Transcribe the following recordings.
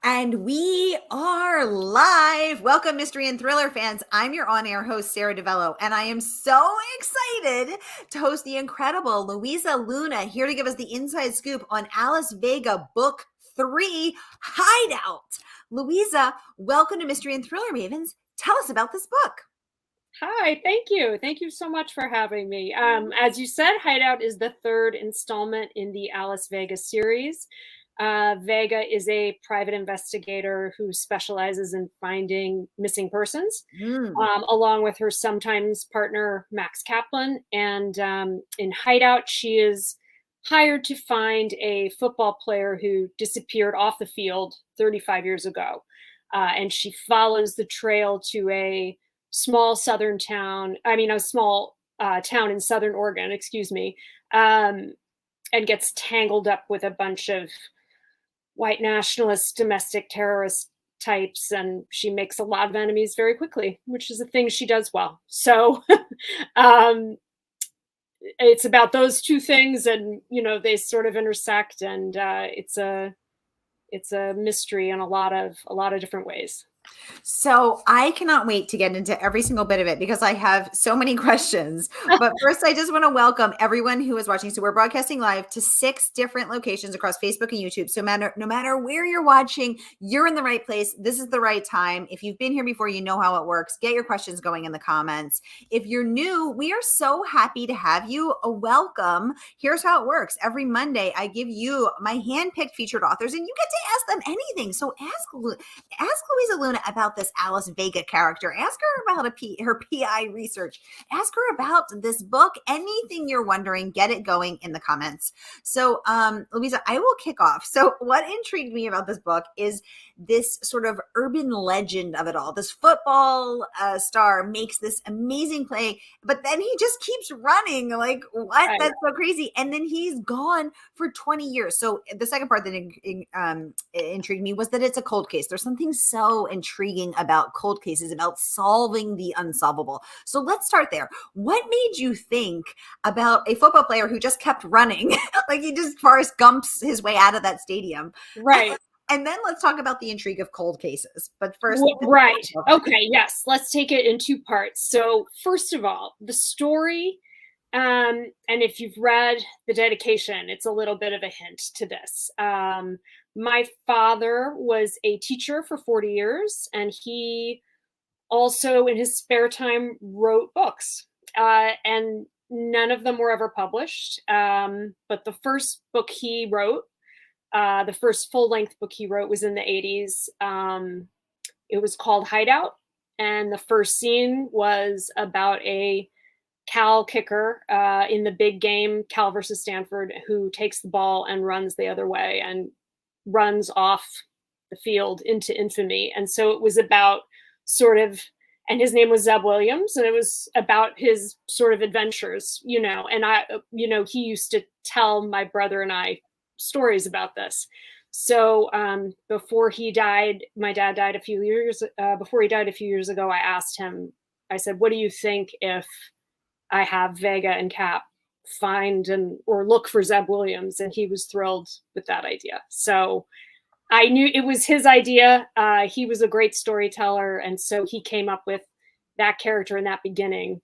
And we are live. Welcome, mystery and thriller fans. I'm your on-air host, Sara DiVello, and I am so excited to host the incredible Louisa Luna here to give us the inside scoop on Alice Vega Book 3, Hideout. Louisa, welcome to Mystery and Thriller Mavens. Tell us about this book. Hi, thank you. Thank you so much for having me. As you said, Hideout is the third installment in the Alice Vega series. Vega is a private investigator who specializes in finding missing persons, along with her sometimes partner, Max Kaplan. And in Hideout, she is hired to find a football player who disappeared off the field 35 years ago. And she follows the trail to a small town in Southern Oregon, and gets tangled up with a bunch of white nationalist, domestic terrorist types, and she makes a lot of enemies very quickly, which is a thing she does well. So it's about those two things, and they sort of intersect, and it's a mystery in a lot of different ways. So I cannot wait to get into every single bit of it because I have so many questions. But first, I just want to welcome everyone who is watching. So we're broadcasting live to 6 different locations across Facebook and YouTube. So no matter where you're watching, you're in the right place. This is the right time. If you've been here before, you know how it works. Get your questions going in the comments. If you're new, we are so happy to have you. Welcome. Here's how it works. Every Monday, I give you my handpicked featured authors, and you get to ask them anything. So ask Louisa Luna about this Alice Vega character. Ask her about her PI research. Ask her about this book. Anything you're wondering, get it going in the comments. So, Louisa, I will kick off. So what intrigued me about this book is this sort of urban legend of it all. This football star makes this amazing play, but then he just keeps running. Like, what? That's so crazy. And then he's gone for 20 years. So the second part that intrigued me was that it's a cold case. There's something so intriguing about cold cases, about solving the unsolvable. So let's start there. What made you think about a football player who just kept running? Like he just Forrest Gumps his way out of that stadium. Right. And then let's talk about the intrigue of cold cases. But first, right. Okay. Yes. Let's take it in 2 parts. So first of all, the story, and if you've read the dedication, it's a little bit of a hint to this. My father was a teacher for 40 years, and he also, in his spare time, wrote books. And none of them were ever published. But the first book he wrote, the first full-length book he wrote, was in the 80s. It was called Hideout, and the first scene was about a Cal kicker in the big game, Cal versus Stanford, who takes the ball and runs the other way and runs off the field into infamy. And so it was about and his name was Zeb Williams, and it was about his sort of adventures, and he used to tell my brother and I stories about this. So before he died, my dad died a few years ago, I asked him, I said, what do you think if I have Vega and Cap find or look for Zeb Williams? And he was thrilled with that idea. So I knew it was his idea. He was a great storyteller. And so he came up with that character in that beginning.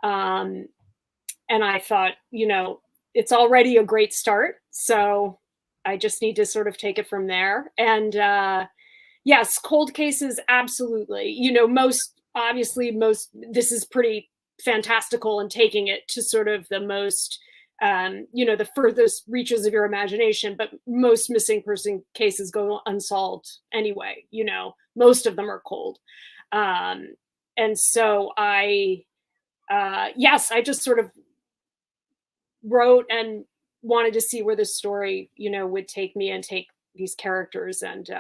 And I thought, it's already a great start. So I just need to sort of take it from there. And yes, cold cases, absolutely. This is pretty fantastical and taking it to sort of the most, the furthest reaches of your imagination, but most missing person cases go unsolved anyway. Most of them are cold. And so I just sort of wrote and wanted to see where the story, would take me and take these characters. And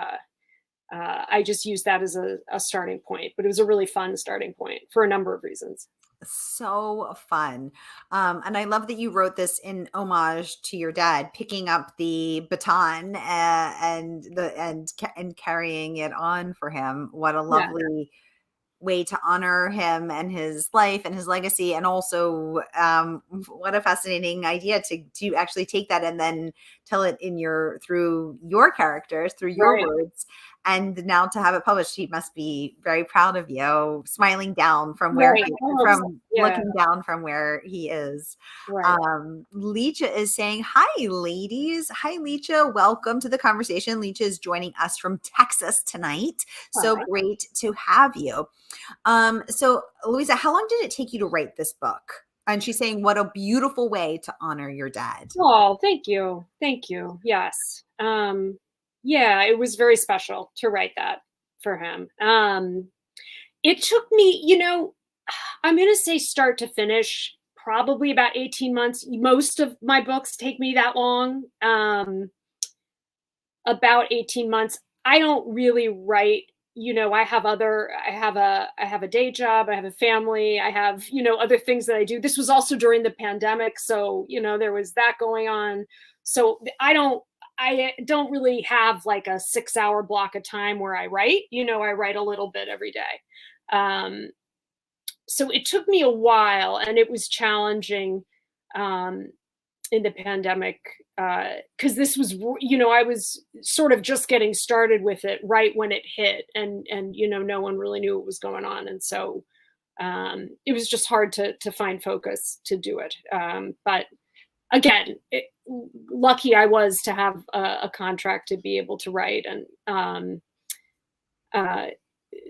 I just used that as a starting point, but it was a really fun starting point for a number of reasons. So fun. And I love that you wrote this in homage to your dad, picking up the baton and carrying it on for him. What a lovely way to honor him and his life and his legacy. And also, what a fascinating idea to actually take that and then tell it through your characters, through your Right. words. And now to have it published, he must be very proud of you, smiling down from Right. I hope so. Yeah. looking down from where he is. Right. Leecha is saying, hi, ladies. Hi, Leecha. Welcome to the conversation. Leecha is joining us from Texas tonight. So Hi. great to have you. So Louisa, how long did it take you to write this book? And she's saying, what a beautiful way to honor your dad. Oh, thank you. Thank you. Yes. Yeah, it was very special to write that for him. It took me, I'm going to say start to finish, probably about 18 months. Most of my books take me that long. About 18 months. I don't really write, I have a day job, I have a family, I have, other things that I do. This was also during the pandemic, so, there was that going on. So I don't really have like a 6-hour block of time where I write. I write a little bit every day. So it took me a while, and it was challenging in the pandemic, because this was, I was sort of just getting started with it right when it hit, and no one really knew what was going on, and so it was just hard to find focus to do it. But again, lucky I was to have a contract to be able to write and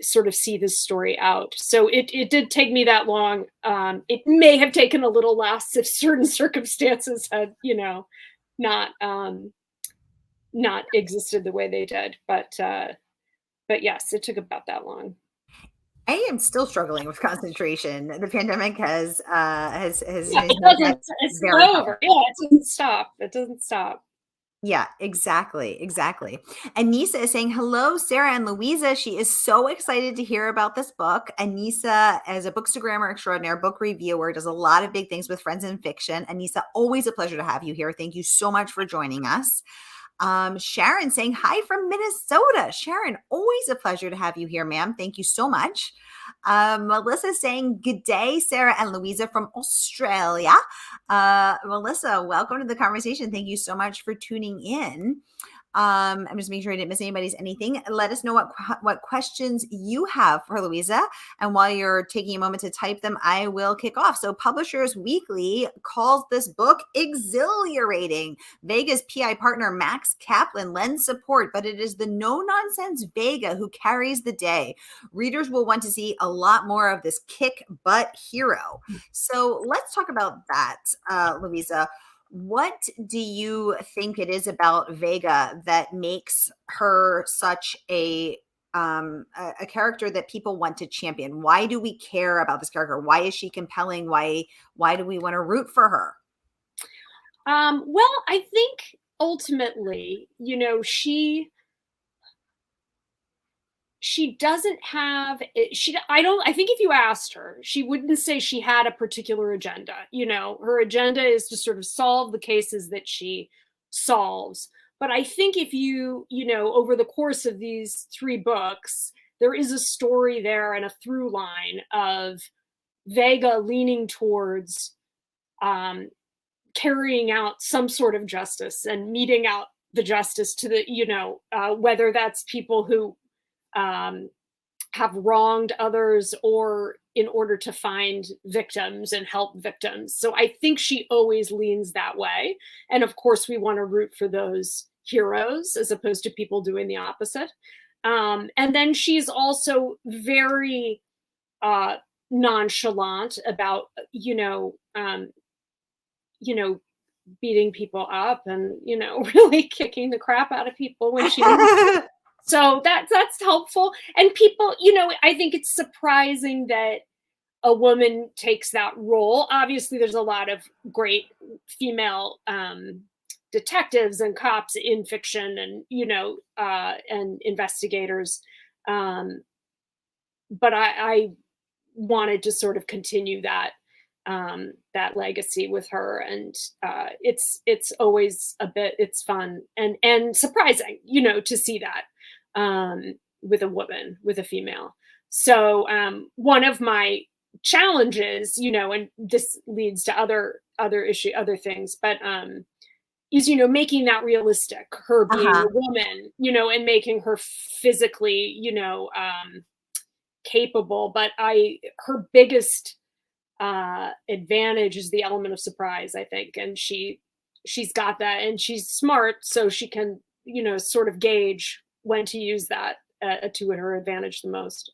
sort of see this story out. So it did take me that long. It may have taken a little less if certain circumstances had, not not existed the way they did. But yes, it took about that long. I am still struggling with concentration. The pandemic has Yeah, made it that doesn't. It's very not hard. over. Yeah, it doesn't stop. It doesn't stop. Yeah, exactly. Exactly. And Nisa is saying, hello, Sara and Louisa. She is so excited to hear about this book. Anissa, as a bookstagrammer extraordinaire, book reviewer, does a lot of big things with friends in fiction. Anissa, always a pleasure to have you here. Thank you so much for joining us. Sharon saying hi from Minnesota. Sharon, always a pleasure to have you here, ma'am. Thank you so much. Melissa saying good day, Sara and Louisa from Australia. Melissa, welcome to the conversation. Thank you so much for tuning in. I'm just making sure I didn't miss anybody's anything. Let us know what questions you have for Louisa. And while you're taking a moment to type them, I will kick off. So Publishers Weekly calls this book exhilarating. Vega's PI partner, Max Kaplan, lends support, but it is the no-nonsense Vega who carries the day. Readers will want to see a lot more of this kick-butt hero. So let's talk about that, Louisa. What do you think it is about Vega that makes her such a character that people want to champion? Why do we care about this character? Why is she compelling? Why do we want to root for her? Well, I think ultimately, she doesn't have I think if you asked her, she wouldn't say she had a particular agenda. Her agenda is to sort of solve the cases that she solves. But I think if over the course of these 3 books, there is a story there and a through line of Vega leaning towards carrying out some sort of justice and meting out the justice to the, whether that's people who have wronged others, or in order to find victims and help victims. So I think she always leans that way. And of course, we want to root for those heroes as opposed to people doing the opposite. And then she's also very nonchalant about, beating people up and, really kicking the crap out of people when she So that's helpful. And people, I think it's surprising that a woman takes that role. Obviously, there's a lot of great female detectives and cops in fiction, and and investigators. But I wanted to sort of continue that legacy with her, and it's always it's fun and surprising, to see that with a woman, with a female. So one of my challenges, and this leads to other things, but is making that realistic, her being Uh-huh. a woman, and making her physically, capable. But her biggest advantage is the element of surprise, I think, and she's got that, and she's smart, so she can sort of gauge when to use that to her advantage the most.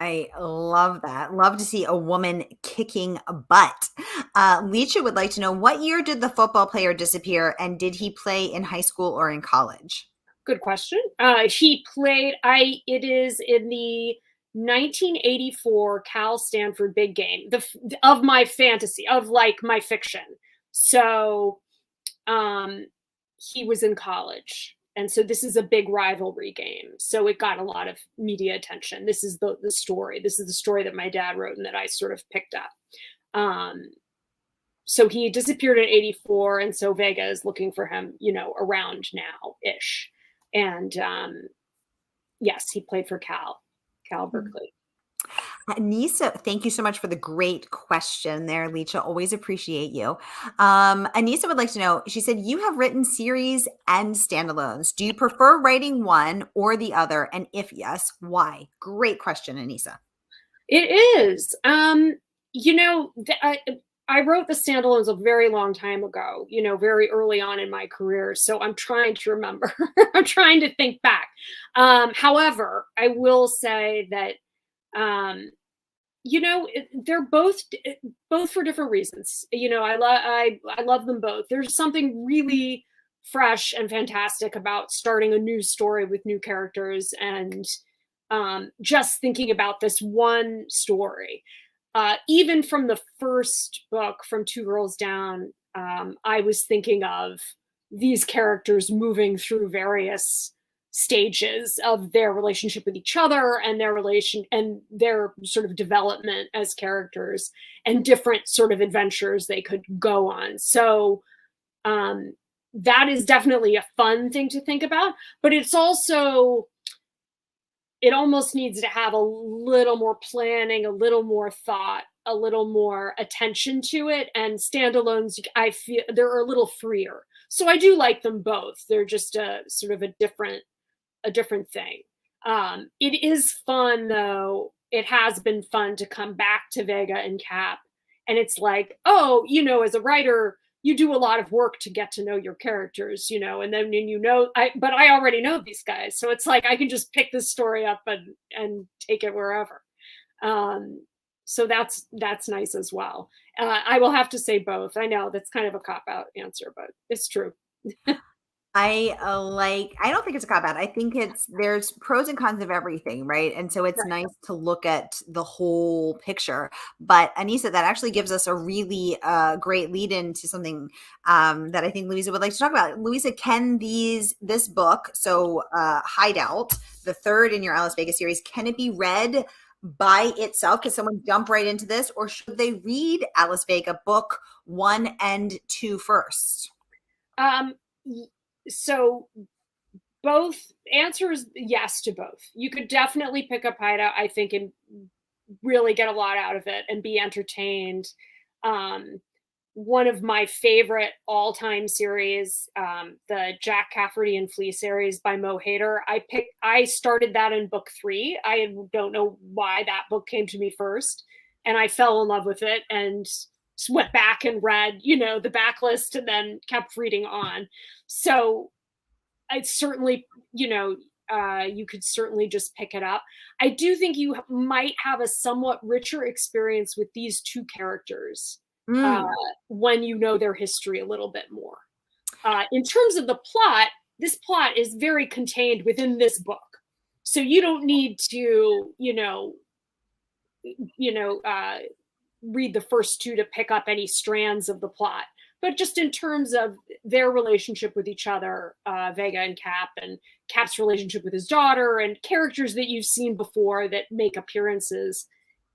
I love that. Love to see a woman kicking butt. Leisha would like to know, what year did the football player disappear, and did he play in high school or in college? Good question. He played. It is in the 1984 Cal Stanford big game. Of my fantasy, of like my fiction. So, um, he was in college, and so this is a big rivalry game. So it got a lot of media attention. This is the story. This is the story that my dad wrote and that I sort of picked up. Um, so he disappeared in 84, and so Vega is looking for him, around now ish. And yes, he played for Cal Berkeley. Anissa, thank you so much for the great question there, Leisha. Always appreciate you. Anissa would like to know, she said, you have written series and standalones. Do you prefer writing one or the other? And if yes, why? Great question, Anissa. It is. I wrote the standalones a very long time ago, very early on in my career. So I'm trying to remember. I'm trying to think back. However, I will say that um, they're both for different reasons. I love them both. There's something really fresh and fantastic about starting a new story with new characters, and just thinking about this one story. Even from the first book, from Two Girls Down, I was thinking of these characters moving through various stages of their relationship with each other, and their sort of development as characters, and different sort of adventures they could go on. So um, that is definitely a fun thing to think about, but it almost needs to have a little more planning, a little more thought, a little more attention to it. And standalones, I feel they're a little freer. So I do like them both. They're just a sort of a different thing. It is fun though. It has been fun to come back to Vega and Cap, and it's like, oh, as a writer, you do a lot of work to get to know your characters, and then but I already know these guys, so it's like I can just pick this story up and take it wherever. Um, so that's nice as well. I will have to say both. I know that's kind of a cop out answer, but it's true. I don't think it's a cop out. I think there's pros and cons of everything, right? And so it's Right. nice to look at the whole picture. But Anissa, that actually gives us a really great lead into something that I think Louisa would like to talk about. Louisa, can this book, so Hideout, the third in your Alice Vega series, can it be read by itself? Can someone jump right into this, or should they read Alice Vega book 1 and 2 first? Um, so both answers, yes to both. You could definitely pick up Hideout, I think, and really get a lot out of it and be entertained. Um, One of my favorite all-time series, the Jack Cafferty and Flea series by Mo Hader. I started that in book 3. I don't know why that book came to me first, and I fell in love with it and went back and read, the backlist, and then kept reading on. So it's certainly, you could certainly just pick it up. I do think you might have a somewhat richer experience with these two characters uh, Mm. when you know their history a little bit more. In terms of the plot, this plot is very contained within this book, so you don't need to, read the first two to pick up any strands of the plot. But just in terms of their relationship with each other, Vega and Cap, and Cap's relationship with his daughter, and characters that you've seen before that make appearances,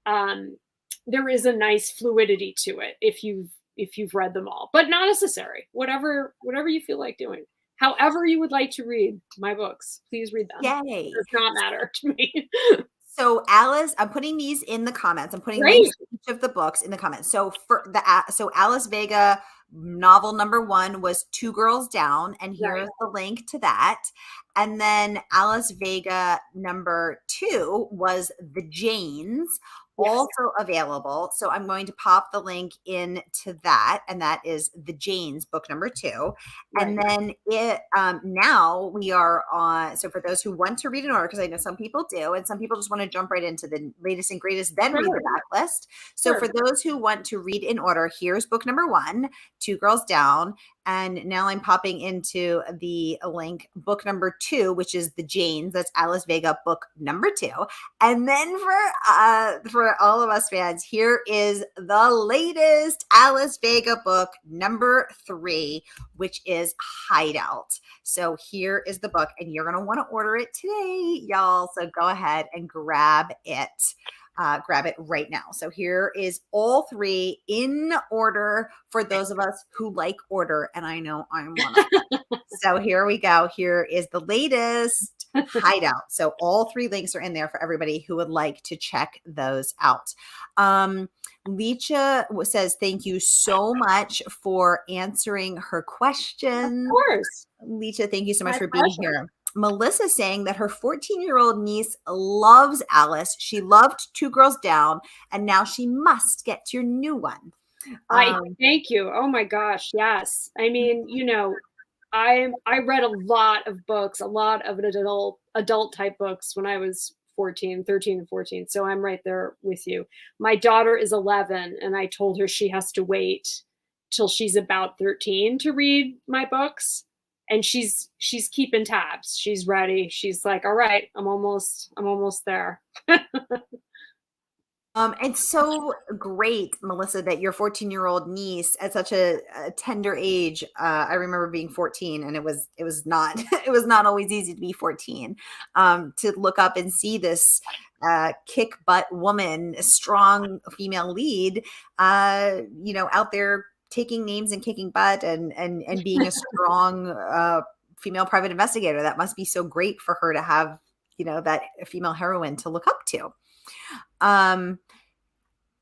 um, there is a nice fluidity to it if you've read them all, but not necessary. Whatever you feel like doing, however you would like to read my books, please read them. It Yay. does not matter to me. So Alice, I'm putting these in the comments. I'm putting Great. links to each of the books in the comments. So so Alice Vega novel number 1 was Two Girls Down, and Right. here's the link to that. And then Alice Vega number 2 was The Janes, Yes. also available. So I'm going to pop the link into that, and that is The Janes, book number 2. And then now we are on. So for those who want to read in order, because I know some people do, and some people just want to jump right into the latest and greatest, then read the backlist. So for those who want to read in order, here's book number 1, Two Girls Down. And now I'm popping into the link, book number 2, which is The Janes. That's Alice Vega, book number 2. And then for all of us fans, here is the latest Alice Vega book, number 3, which is Hideout. So here is the book, and you're going to want to order it today, y'all. So go ahead and grab it. Grab it right now. So here is all 3 in order for those of us who like order, and I know I'm one of them. So here we go. Here is the latest Hideout. So all 3 links are in there for everybody who would like to check those out. Lecha says, thank you so much for answering her questions. Of course. Lecha, thank you so much for being here. Melissa saying that her 14-year-old niece loves Alice. She loved Two Girls Down, and now she must get your new one. Thank you. Oh my gosh. Yes. I mean, I read a lot of books, a lot of adult type books when I was 13 and 14. So I'm right there with you. My daughter is 11, and I told her she has to wait till she's about 13 to read my books. And she's keeping tabs. She's ready. She's like, all right, I'm almost there. It's so great, Melissa, that your 14-year-old niece at such a tender age. I remember being 14, and it was not it was not always easy to be 14. To look up and see this kick butt woman, strong female lead, out there taking names and kicking butt and being a strong female private investigator. That must be so great for her to have, that female heroine to look up to.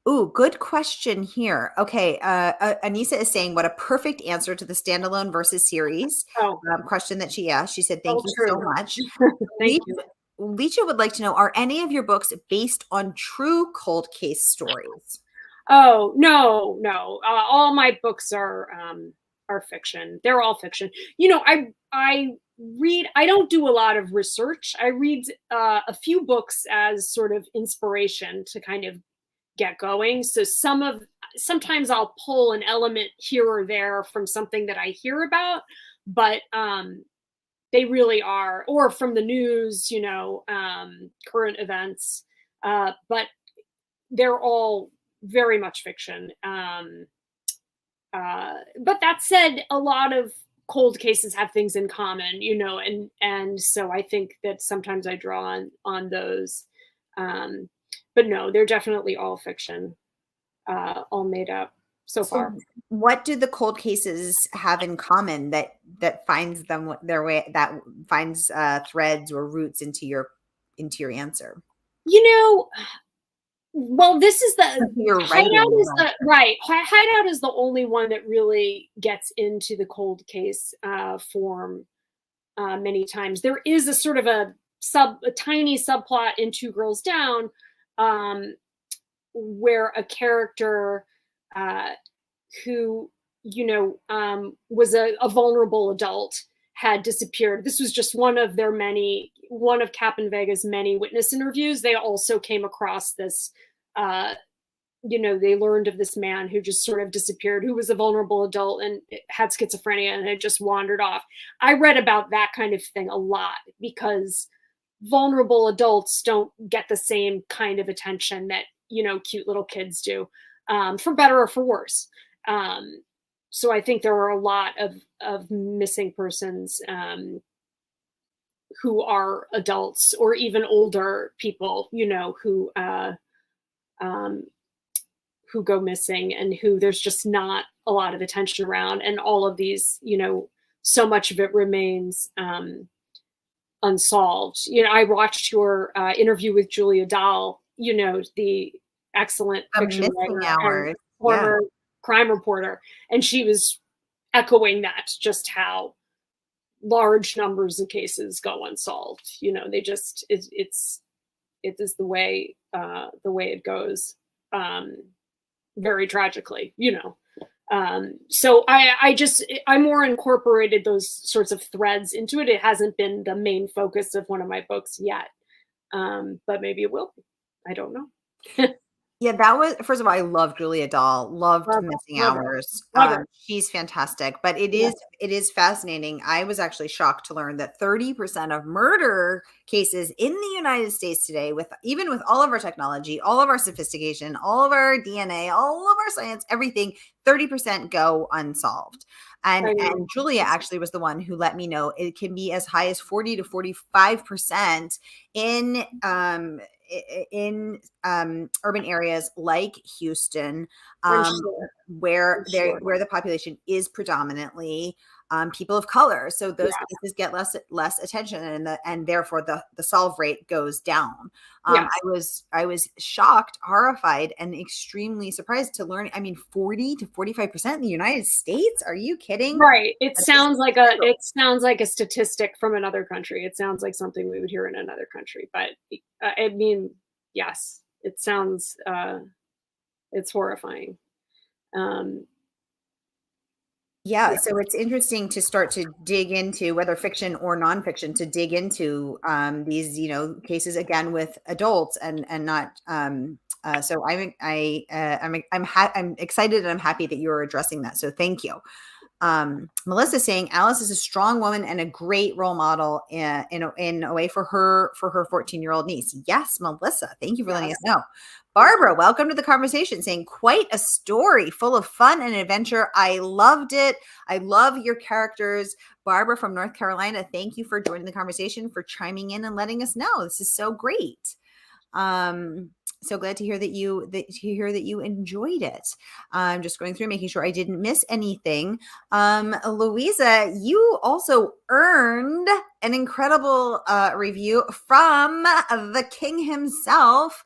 Good question here. Okay. Anissa is saying, what a perfect answer to the standalone versus series question that she asked. She said, thank you so much. Thank you. Leisha would like to know, are any of your books based on true cold case stories? Oh, no. All my books are fiction. They're all fiction. I don't do a lot of research. I read a few books as sort of inspiration to kind of get going. So sometimes I'll pull an element here or there from something that I hear about, but they really are, or from the news, current events, but they're all very much fiction. But that said, a lot of cold cases have things in common, and so I think that sometimes I draw on those. But no, they're definitely all fiction, all made up so far. What do the cold cases have in common that finds them their way, that finds threads or roots into your answer? Well, this is Hideout is Hideout is the only one that really gets into the cold case form many times. There is a sort of a tiny subplot in Two Girls Down, where a character who was a vulnerable adult had disappeared. This was just one of Captain Vega's many witness interviews. They also came across this, they learned of this man who just sort of disappeared, who was a vulnerable adult and had schizophrenia and had just wandered off. I read about that kind of thing a lot because vulnerable adults don't get the same kind of attention that, cute little kids do, for better or for worse. So I think there are a lot of missing persons who are adults or even older people, who go missing and who there's just not a lot of attention around. And all of these, so much of it remains unsolved. You know, I watched your interview with Julia Dahl, you know, the excellent fiction writer and former crime reporter, and she was echoing that, just how large numbers of cases go unsolved. You know, they just it is the way it goes, very tragically. You know. So I more incorporated those sorts of threads into it. It hasn't been the main focus of one of my books yet. But maybe it will be. I don't know. Yeah, that was, first of all, I love Julia Dahl, loved Missing Hours. She's fantastic, but it is fascinating. I was actually shocked to learn that 30% of murder cases in the United States today, even with all of our technology, all of our sophistication, all of our DNA, all of our science, everything, 30% go unsolved. And Julia actually was the one who let me know it can be as high as 40 to 45% in urban areas like Houston, where the population is predominantly people of color. So those cases get less attention, and therefore the solve rate goes down. I was shocked, horrified, and extremely surprised to learn. I mean, 40 to 45% in the United States. Are you kidding? Right. It sounds like a statistic from another country. It sounds like something we would hear in another country. But I mean, yes, it sounds it's horrifying. So it's interesting to start to dig into, whether fiction or nonfiction, to dig into these, you know, cases again with adults and not. So I'm excited and I'm happy that you're addressing that. So thank you. Melissa saying Alice is a strong woman and a great role model in a way for her 14-year-old niece. Yes, Melissa, thank you for letting us know. Barbara, welcome to the conversation, saying quite a story full of fun and adventure. I loved it. I love your characters. Barbara from North Carolina, thank you for joining the conversation, for chiming in and letting us know. This is so great. So glad to hear that you enjoyed it. I'm just going through, making sure I didn't miss anything. Louisa, you also earned an incredible review from the king himself,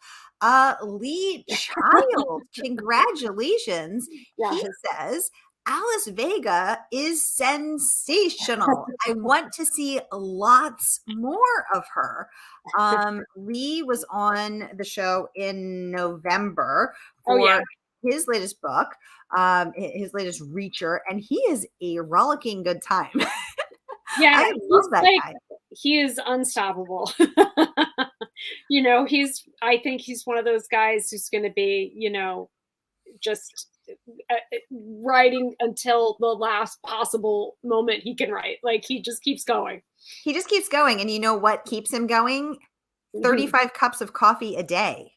Lee Child. Congratulations. He says Alice Vega is sensational. I want to see lots more of her. Lee was on the show in November for his latest book, his latest Reacher, and he is a rollicking good time. I love that guy. He is unstoppable. You know, I think he's one of those guys who's going to be, you know, just writing until the last possible moment he can write. Like, he just keeps going. He just keeps going. And you know what keeps him going? 35 cups of coffee a day.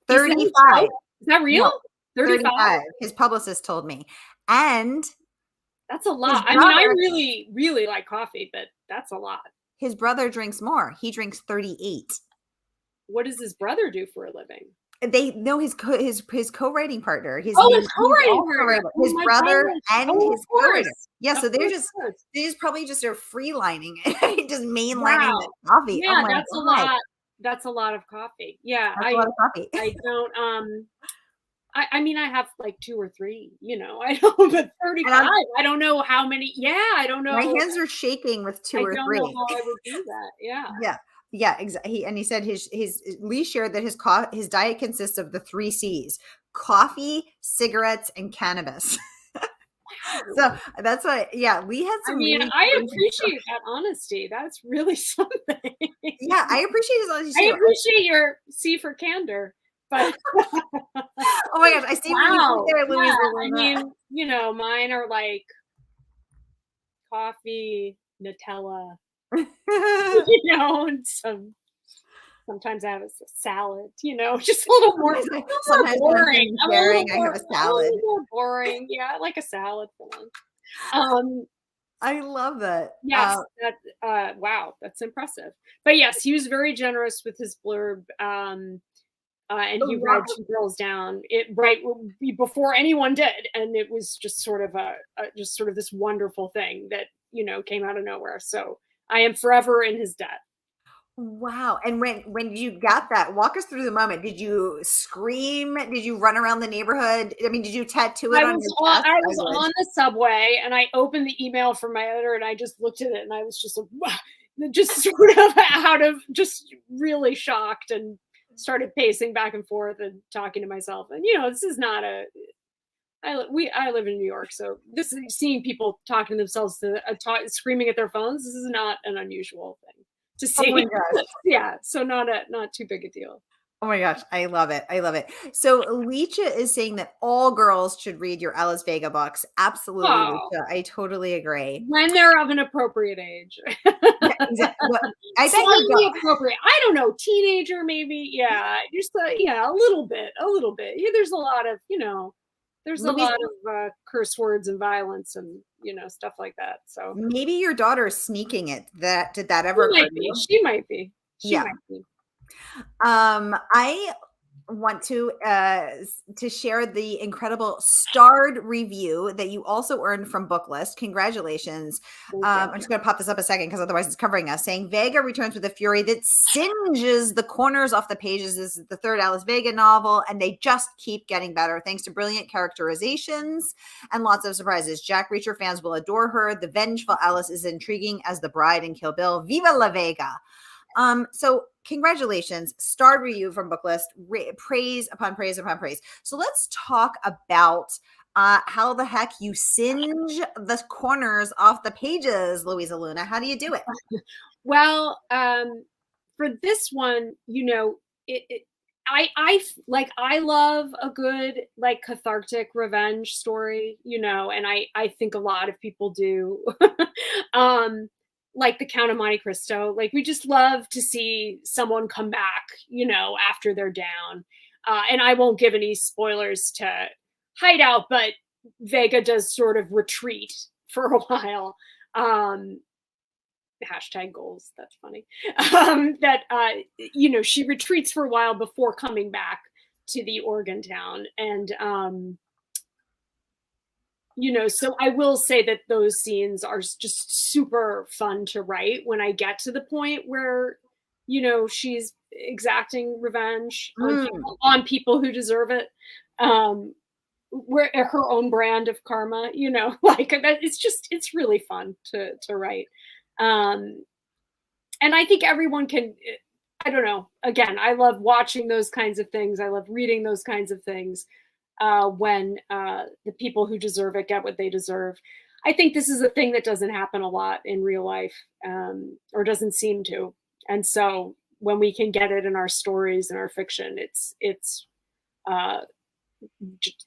35. Is that real? No, 35. His publicist told me. And that's a lot. I mean, I really, really like coffee, but that's a lot. His brother drinks more. He drinks 38. What does his brother do for a living? They know his co-writing partner. His co-writing partner. His brother and his co-writer. Yeah, so they're probably just are freelining it, just mainlining the coffee. Yeah, that's a lot. That's a lot of coffee. Yeah, a lot of coffee. I don't. I mean, I have like 2 or 3. You know, I don't. But 35. I don't know how many. Yeah, I don't know. My hands are shaking with 2 or 3. I don't know how I would do that. Yeah. Yeah. Yeah, exactly. And he said his Lee shared that his diet consists of the 3 C's: coffee, cigarettes, and cannabis. So that's why, Lee had some. I mean, I appreciate that honesty. That's really something. Yeah, I appreciate his honesty. I appreciate your C for candor. But oh my gosh, I see what you did there, Louisa. I mean, you know, mine are like coffee, Nutella. You know, and sometimes I have a salad, you know, just a little more. Sometimes boring. I have a salad. A little more boring. Yeah, I like a salad for lunch. I love that. Yes, wow, that's impressive. But yes, he was very generous with his blurb. And he read 2 Girls Down right before anyone did, and it was just sort of this wonderful thing that, you know, came out of nowhere. So I am forever in his debt. Wow. And when you got that, walk us through the moment. Did you scream? Did you run around the neighborhood? I mean, did you tattoo it on your chest? I was on the subway and I opened the email from my editor and I just looked at it and I was just like, wow, just sort of out of just really shocked and started pacing back and forth and talking to myself. And this is not I live in New York, so this is seeing people talking to themselves screaming at their phones. This is not an unusual thing to Oh my see. gosh. Yeah, so not too big a deal. Oh my gosh, I love it. I love it. So Alicia is saying that all girls should read your Alice Vega books. Absolutely, Oh, Alicia. I totally agree. when they're of an appropriate age. Yeah, exactly. Well, I bet your Slightly appropriate. I don't know, teenager maybe. Yeah, just yeah, a little bit, a little bit. Yeah, there's a lot of there's a Louisa, lot of curse words and violence and stuff like that. So maybe your daughter is sneaking it. Did that she ever occur might to be. you? She might be. She Yeah. might be. I want to share the incredible starred review that you also earned from Booklist. Congratulations. Thank I'm you. just going to pop this up a second because otherwise it's covering us. Saying Vega returns with a fury that singes the corners off the pages. This is the third Alice Vega novel, and they just keep getting better thanks to brilliant characterizations and lots of surprises. Jack Reacher fans will adore her. The vengeful Alice is intriguing as the bride in Kill Bill. Viva la Vega! So congratulations, starred review from Booklist, praise upon praise upon praise. So let's talk about how the heck you singe the corners off the pages, Louisa Luna. How do you do it? Well, for this one, I love a good cathartic revenge story, and I think a lot of people do. Like the Count of Monte Cristo, like we just love to see someone come back, after they're down. And I won't give any spoilers to Hideout, but Vega does sort of retreat for a while. Hashtag goals. That's funny. She retreats for a while before coming back to the Oregon town. And, so I will say that those scenes are just super fun to write when I get to the point where, she's exacting revenge on people who deserve it. Where her own brand of karma, like that, it's really fun to write. And I think everyone can, I don't know, again, I love watching those kinds of things. I love reading those kinds of things when the people who deserve it get what they deserve. I think this is a thing that doesn't happen a lot in real life, or doesn't seem to. And so when we can get it in our stories and our fiction, it's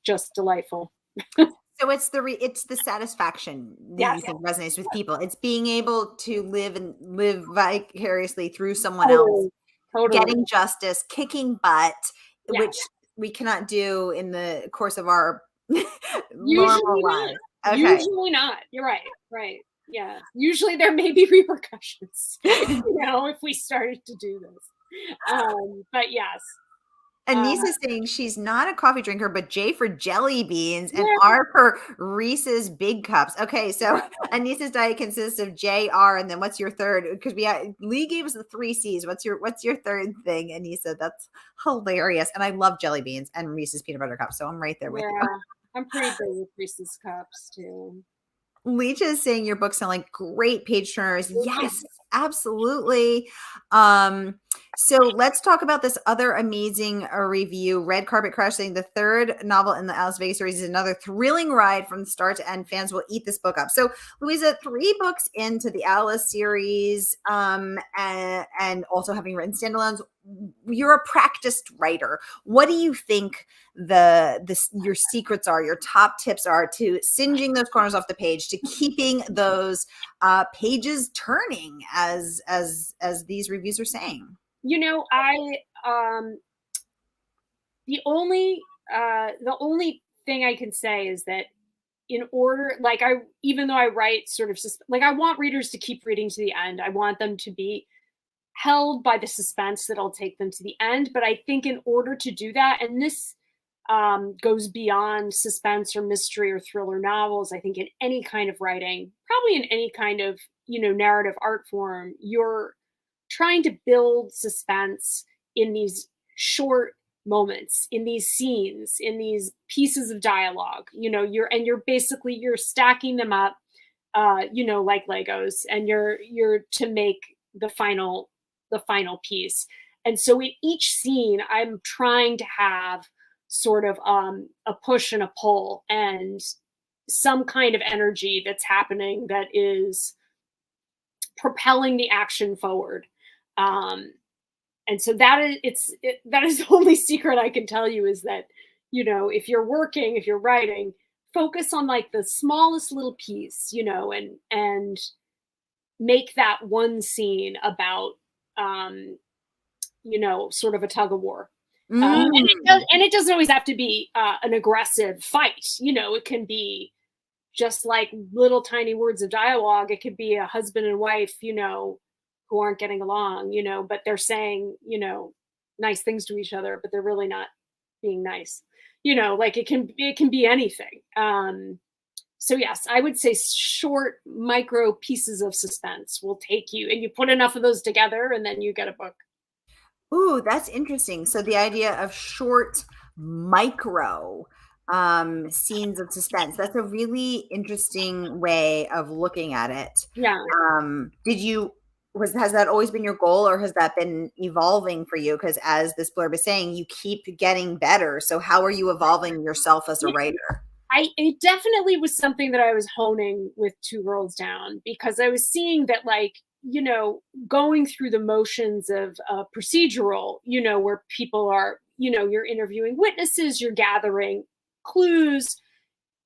just delightful. So it's the satisfaction that you think resonates with people. It's being able to live vicariously through someone else, Totally. getting justice, kicking butt, Yeah. which we cannot do in the course of our Usually normal not. lives. Okay. Usually not. You're right. Right. Yeah. Usually there may be repercussions, if we started to do this. But yes. Anissa's saying she's not a coffee drinker, but J for jelly beans and Yeah. R for Reese's big cups. Okay, so Anissa's diet consists of J, R, and then what's your third? Because Lee gave us the 3 C's. What's your third thing, Anissa? That's hilarious. And I love jelly beans and Reese's peanut butter cups, so I'm right there with you. I'm pretty big with Reese's cups too. Leach is saying your books sound like great page turners. Yes, absolutely. So let's talk about this other amazing review. Red Carpet Crash saying the third novel in the Alice Vega series is another thrilling ride from start to end. Fans will eat this book up. So Louisa, 3 books into the Alice series, and also having written standalones, you're a practiced writer. What do you think your secrets are, your top tips are to singeing those corners off the page, to keeping those pages turning, as these reviews are saying? The only thing I can say is that in order, even though I write sort of I want readers to keep reading to the end. I want them to be held by the suspense that'll take them to the end. But I think in order to do that, and this goes beyond suspense or mystery or thriller novels, I think in any kind of writing, probably in any kind of narrative art form, you're trying to build suspense in these short moments, in these scenes, in these pieces of dialogue. You're stacking them up, like Legos, and you're to make the final piece. And so in each scene, I'm trying to have sort of a push and a pull, and some kind of energy that's happening that is propelling the action forward. And so that is the only secret I can tell you, is that, if you're writing, focus on like the smallest little piece, and make that one scene about, sort of a tug of war. And it doesn't always have to be an aggressive fight. It can be just like little tiny words of dialogue. It could be a husband and wife, who aren't getting along, but they're saying, nice things to each other, but they're really not being nice. Like it can be anything. So yes, I would say short micro pieces of suspense will take you, and you put enough of those together and then you get a book. Ooh, that's interesting. So the idea of short micro scenes of suspense, that's a really interesting way of looking at it. Yeah. Has that always been your goal, or has that been evolving for you? Because as this blurb is saying, you keep getting better. So how are you evolving yourself as a writer? It definitely was something that I was honing with Two Girls Down, because I was seeing that, like, going through the motions of procedural, where people are, you're interviewing witnesses, you're gathering clues.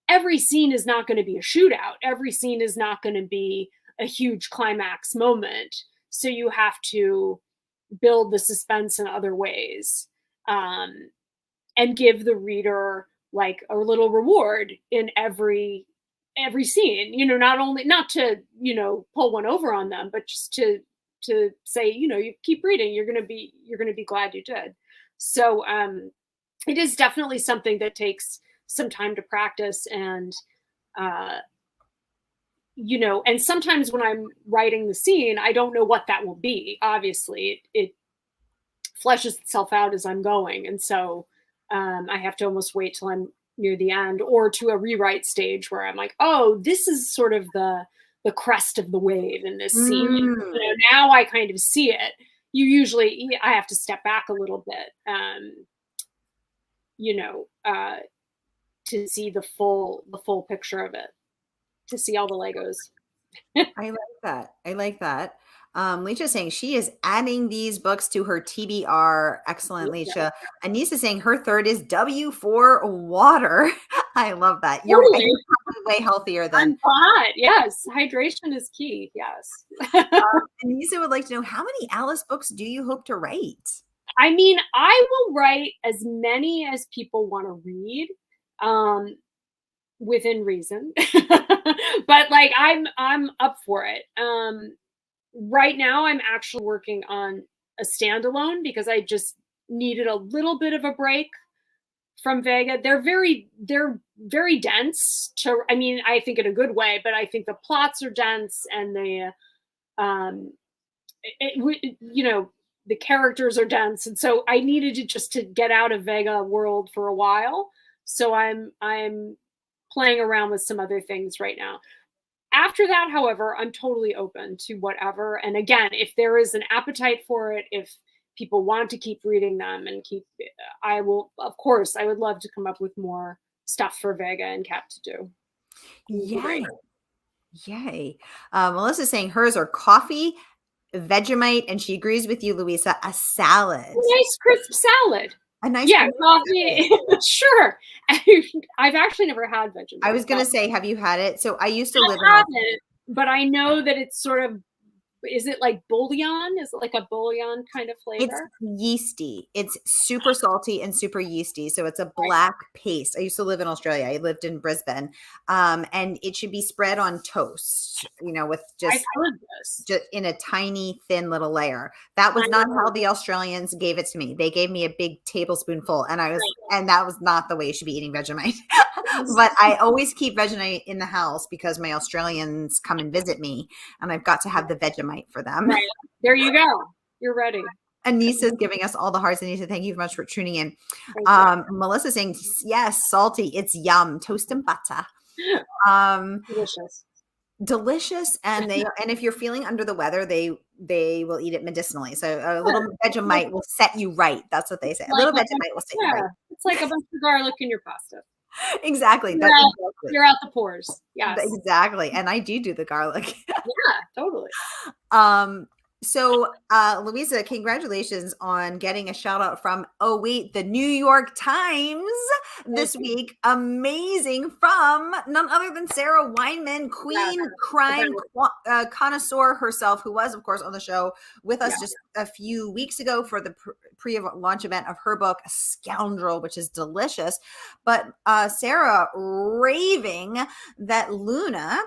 Every scene is not going to be a shootout. Every scene is not going to be a huge climax moment. So you have to build the suspense in other ways, and give the reader like a little reward in every scene, not to, pull one over on them, but just to say, you keep reading, you're going to be glad you did. So, it is definitely something that takes some time to practice. And, and sometimes when I'm writing the scene, I don't know what that will be. Obviously it fleshes itself out as I'm going. And so, I have to almost wait till I'm near the end, or to a rewrite stage where I'm like, oh, this is sort of the crest of the wave in this scene. Now I kind of see it. I have to step back a little bit, to see the full picture of it, to see all the Legos. I like that. Leisha's saying she is adding these books to her TBR. Excellent, Leisha. Anissa saying her third is W for water. I love that. You're way healthier than hot. Yes, hydration is key. Yes. Anissa would like to know, how many Alice books do you hope to write? I mean, I will write as many as people want to read, within reason. But like, I'm up for it. Right now I'm actually working on a standalone, because I just needed a little bit of a break from Vega. They're very dense I think in a good way, but I think the plots are dense, and the characters are dense. And so I needed to get out of Vega world for a while. So I'm playing around with some other things right now. After that, however, I'm totally open to whatever. And again, if there is an appetite for it, if people want to keep reading them I will, of course, I would love to come up with more stuff for Vega and Cap to do. Yay. Melissa's saying hers are coffee, Vegemite, and she agrees with you, Louisa, a salad. Nice crisp salad. A nice coffee. Sure. I've actually never had Vegemite. I was going to say, have you had it? So I used to live in it, but I know that it's sort of Is it like bouillon? Is it like a bouillon kind of It's flavor? yeasty. It's super salty and super yeasty. So it's a Right. black paste. I used to live in Australia. I lived in Brisbane. And it should be spread on toast, with I've heard this. just in a tiny thin little layer. That was I not know. how the Australians gave it to me. They gave me a big tablespoonful, and Right. that was not the way you should be eating Vegemite. But I always keep Vegemite in the house because my Australians come and visit me, and I've got to have the Vegemite for them. Right. There you go. You're ready. Anissa is giving us all the hearts. Anissa, thank you so much for tuning in. Thank you. Melissa saying, yes, salty. It's yum. Toast and butter. Delicious. Delicious. And if you're feeling under the weather, they will eat it medicinally. So a little Vegemite will set you right. That's what they say. A little Vegemite will set you right. It's like a bunch of garlic in your pasta. Exactly. You're out the pores. Yes. Exactly. And I do the garlic. Yeah, totally. So, Louisa, congratulations on getting a shout out from, the New York Times this week. Amazing, from none other than Sara Weinman, queen crime connoisseur herself, who was, of course, on the show with us just a few weeks ago for the pre-launch event of her book, Scoundrel, which is delicious. But Sara raving that Luna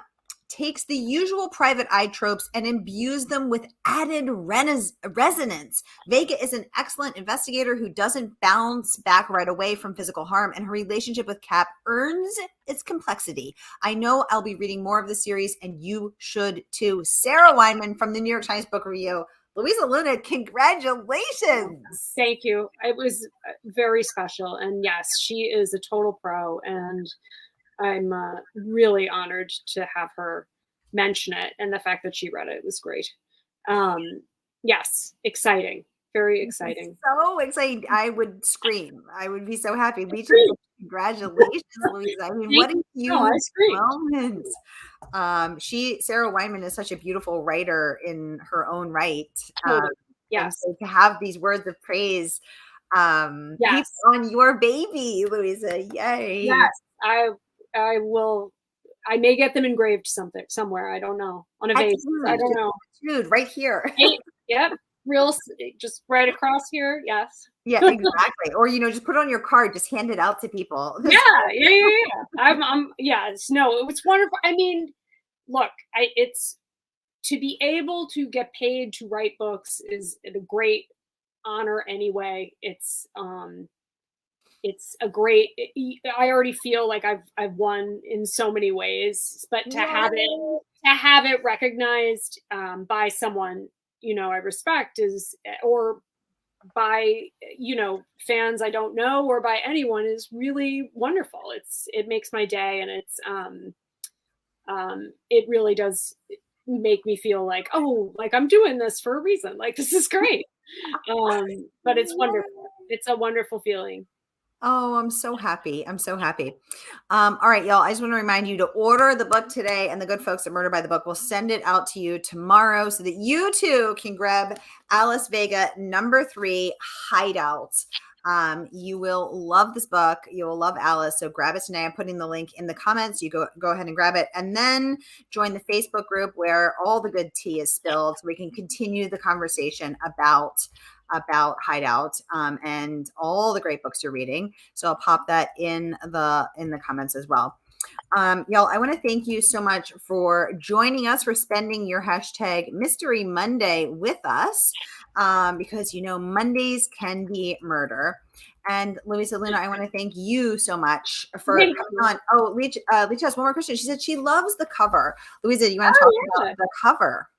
takes the usual private eye tropes and imbues them with added resonance. Vega is an excellent investigator who doesn't bounce back right away from physical harm, and her relationship with Cap earns its complexity. I know I'll be reading more of the series, and you should too. Sara Weinman from the New York Times Book Review. Louisa Luna, congratulations. Thank you. It was very special. And yes, she is a total pro, and I'm really honored to have her mention it, and the fact that she read it was great. Yes, exciting, very exciting. So exciting! I would scream. I would be so happy. Congratulations, Louisa! I mean, what a huge moment. Sara Weinman is such a beautiful writer in her own right. Yes, so to have these words of praise. Keep on your baby, Louisa. Yay! Yes, I will. I may get them engraved somewhere. I don't know. On a vase. I don't know. Dude, right here. Yep. Just right across here. Yes. Yeah, exactly. Or just put it on your card. Just hand it out to people. Yeah. It's wonderful. I mean, look, it's to be able to get paid to write books is a great honor anyway. It's a great, I already feel like I've won in so many ways, but to have it recognized by someone, I respect or by, fans I don't know, or by anyone, is really wonderful. It makes my day, and it really does make me feel like, like I'm doing this for a reason. Like, this is great. But it's wonderful. It's a wonderful feeling. Oh, I'm so happy. I'm so happy. All right, y'all. I just want to remind you to order the book today, and the good folks at Murder by the Book will send it out to you tomorrow so that you too can grab Alice Vega #3, Hideout. You will love this book. You will love Alice. So grab it today. I'm putting the link in the comments. You go ahead and grab it, and then join the Facebook group where all the good tea is spilled, so we can continue the conversation about Hideout and all the great books you're reading. So I'll pop that in the comments as well. Y'all, I want to thank you so much for joining us, for spending your #Mystery Monday with us, because Mondays can be murder. And Louisa Luna, I want to thank you so much for coming on. Oh, Leach has one more question. She said she loves the cover. Louisa, you want to talk about the cover?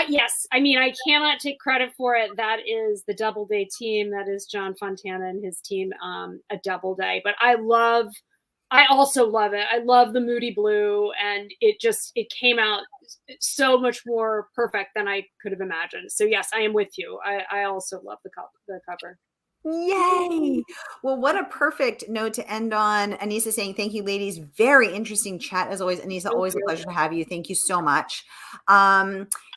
Yes. I mean, I cannot take credit for it. That is the Doubleday team. That is John Fontana and his team, a Doubleday. But I also love it. I love the moody blue, and it came out so much more perfect than I could have imagined. So yes, I am with you. I also love the cover. Yay! Well, what a perfect note to end on. Anissa saying, thank you, ladies. Very interesting chat as always. Anissa, always a pleasure to have you. Thank you so much.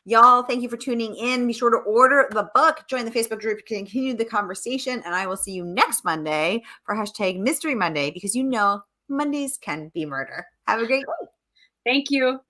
Y'all, thank you for tuning in. Be sure to order the book, join the Facebook group to continue the conversation, and I will see you next Monday for #Mystery Monday, because Mondays can be murder. Have a great day. Thank you.